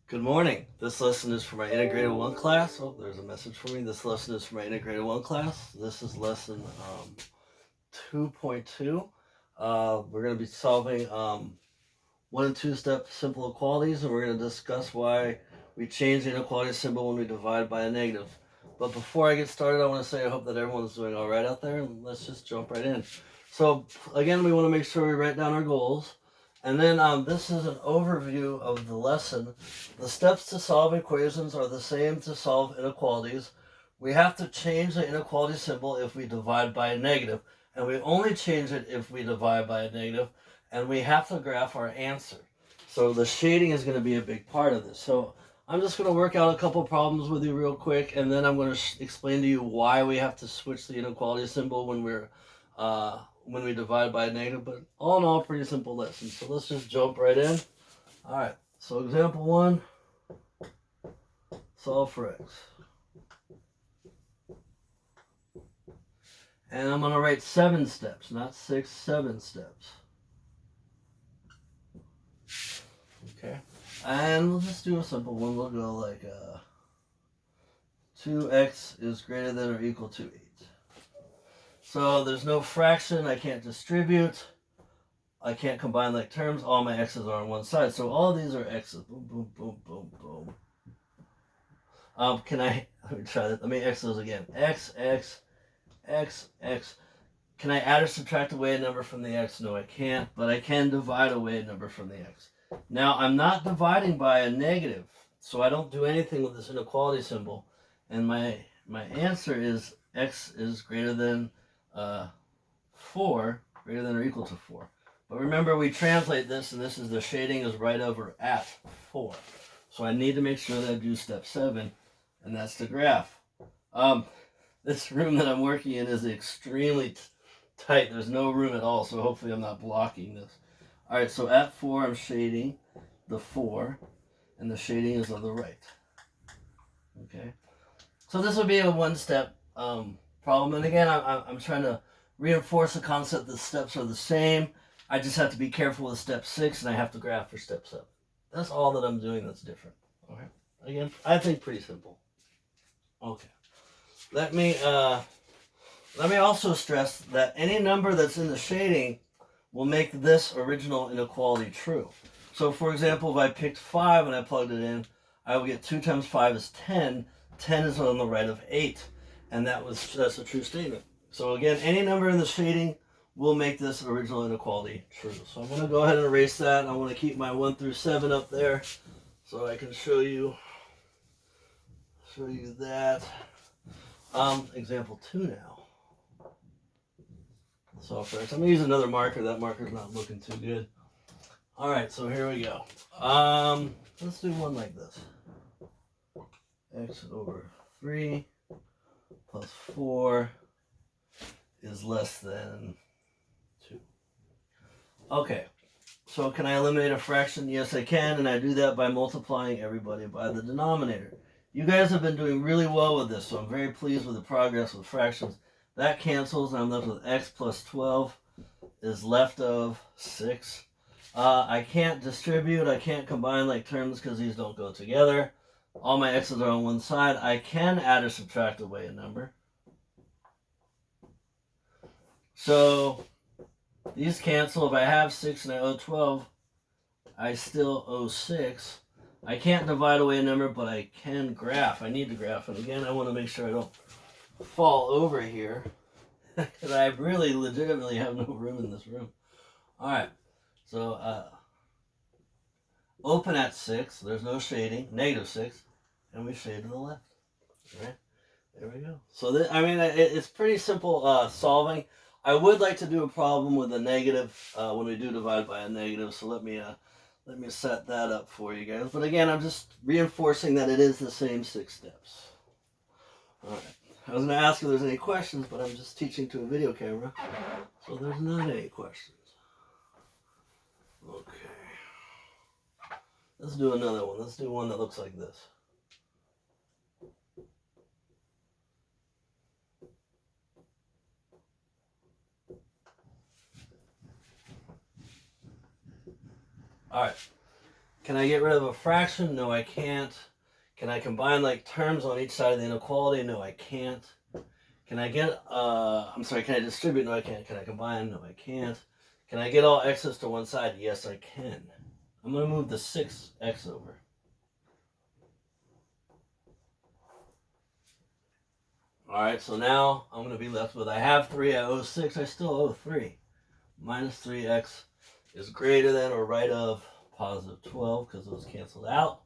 Good morning. This lesson is for my Integrated 1 class. Oh, there's a message for me. This lesson is for my Integrated 1 class. This is lesson 2.2. We're going to be solving 1 and 2 step simple equalities, and we're going to discuss why we change the inequality symbol when we divide by a negative. But before I get started, I want to say I hope that everyone's doing all right out there, and let's just jump right in. So again, we want to make sure we write down our goals. And then this is an overview of the lesson. The steps to solve equations are the same to solve inequalities. We have to change the inequality symbol if we divide by a negative, and we only change it if we divide by a negative, and we have to graph our answer. So the shading is going to be a big part of this. So I'm just going to work out a couple problems with you real quick, and then I'm going to explain to you why we have to switch the inequality symbol when we divide by a negative. But all in all, pretty simple lesson. So let's just jump right in. All right. So example 1, solve for x. And I'm going to write 7 steps, not 6, 7 steps. Okay. And we'll just do a simple one. We'll go like 2x is greater than or equal to 8. So there's no fraction. I can't distribute. I can't combine like terms. All my x's are on one side. So all these are x's. Boom, boom, boom, boom, boom. Let me try that. Let me x those again. X, x, x, x. Can I add or subtract away a number from the x? No, I can't. But I can divide away a number from the x. Now, I'm not dividing by a negative, so I don't do anything with this inequality symbol. And my answer is x is greater than 4, greater than or equal to 4. But remember, we translate this, and this is the shading is right over at 4. So I need to make sure that I do step 7, and that's the graph. This room that I'm working in is extremely tight. There's no room at all, so hopefully I'm not blocking this. All right, so at 4, I'm shading the 4, and the shading is on the right. Okay, so this would be a one-step problem. And again, I'm trying to reinforce the concept that steps are the same. I just have to be careful with step 6, and I have to graph for step 7. That's all that I'm doing that's different. All right, again, I think pretty simple. Okay, let me also stress that any number that's in the shading will make this original inequality true. So for example, if I picked 5 and I plugged it in, I will get 2 times 5 is 10. 10 is on the right of 8. And that's a true statement. So again, any number in the shading will make this original inequality true. So I'm going to go ahead and erase that. I want to keep my 1 through 7 up there so I can show you that. Example 2 now. So first, I'm going to use another marker. That marker's not looking too good. All right, so here we go. Let's do one like this. X over 3 plus 4 is less than 2. Okay, so can I eliminate a fraction? Yes, I can, and I do that by multiplying everybody by the denominator. You guys have been doing really well with this, so I'm very pleased with the progress with fractions. That cancels, and I'm left with x plus 12 is left of 6. I can't distribute, I can't combine like terms because these don't go together. All my x's are on one side. I can add or subtract away a number. So these cancel. If I have 6 and I owe 12, I still owe 6. I can't divide away a number, but I can graph. I need to graph. And again, I want to make sure I don't fall over here because I really legitimately have no room in this room. All right. So open at 6. There's no shading. Negative 6. And we shade to the left. All right. There we go. So it's pretty simple solving. I would like to do a problem with a negative when we do divide by a negative. So let me set that up for you guys. But again, I'm just reinforcing that it is the same 6 steps. All right. I was going to ask if there's any questions, but I'm just teaching to a video camera, so there's not any questions. Okay. Let's do another one. Let's do one that looks like this. All right. Can I get rid of a fraction? No, I can't. Can I combine like terms on each side of the inequality? No, I can't. Can I get, can I distribute? No, I can't. Can I combine? No, I can't. Can I get all x's to one side? Yes, I can. I'm going to move the 6x over. Alright, so now I'm going to be left with, I have 3, I owe 6, I still owe 3. Minus 3x is greater than or right of positive 12 because it was canceled out.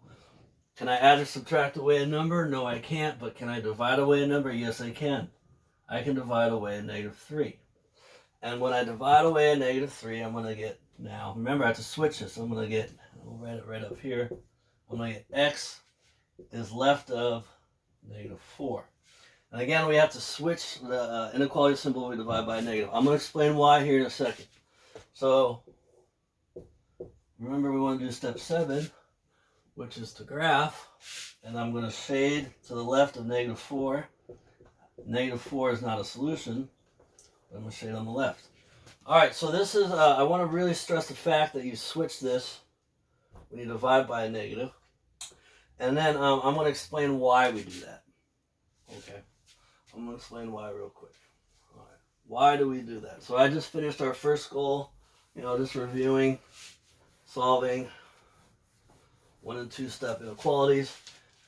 Can I add or subtract away a number? No, I can't. But can I divide away a number? Yes, I can. I can divide away a negative 3. And when I divide away a negative 3, I'm going to get, now, remember I have to switch this. I'm going to get, I'll write it right up here. I'm going to get x is left of negative 4. And again, we have to switch the inequality symbol when we divide by a negative. I'm going to explain why here in a second. So, remember we want to do step 7, which is to graph. And I'm going to shade to the left of negative 4. Negative 4 is not a solution. I'm going to shade on the left. Alright, so this is, I want to really stress the fact that you switch this when you divide by a negative. And then I'm going to explain why we do that. Okay. I'm going to explain why real quick. Alright. Why do we do that? So I just finished our first goal, just reviewing, solving 1 and 2 step inequalities.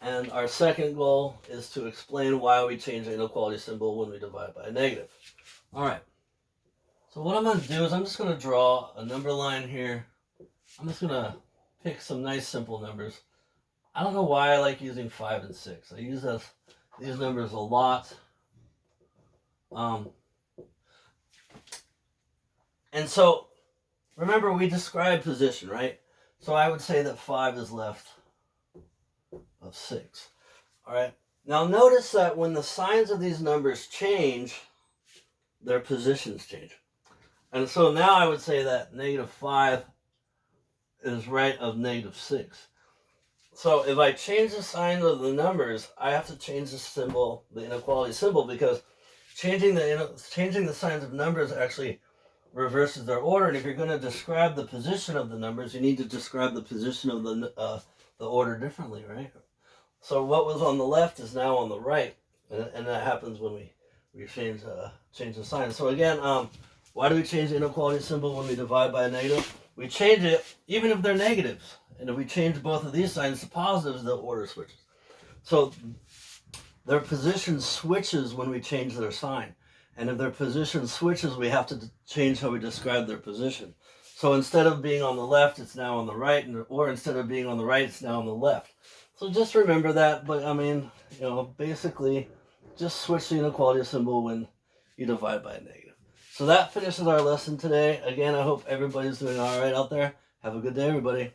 And our second goal is to explain why we change the inequality symbol when we divide by a negative. Alright. So what I'm going to do is I'm just going to draw a number line here. I'm just going to pick some nice simple numbers. I don't know why I like using 5 and 6. I use these numbers a lot. And so, remember we described position, right? So I would say that 5 is left of 6. Alright? Now notice that when the signs of these numbers change, their positions change. And so now I would say that negative 5 is right of negative 6. So if I change the sign of the numbers, I have to change the symbol, the inequality symbol, because changing the signs of numbers actually reverses their order. And if you're going to describe the position of the numbers, you need to describe the position of the order differently, right? So what was on the left is now on the right, and that happens when we change the sign. So again, why do we change the inequality symbol when we divide by a negative? We change it even if they're negatives. And if we change both of these signs to positives, the order switches. So their position switches when we change their sign. And if their position switches, we have to change how we describe their position. So instead of being on the left, it's now on the right. Or instead of being on the right, it's now on the left. So just remember that. But I mean, basically, just switch the inequality symbol when you divide by a negative. So that finishes our lesson today. Again, I hope everybody's doing all right out there. Have a good day, everybody.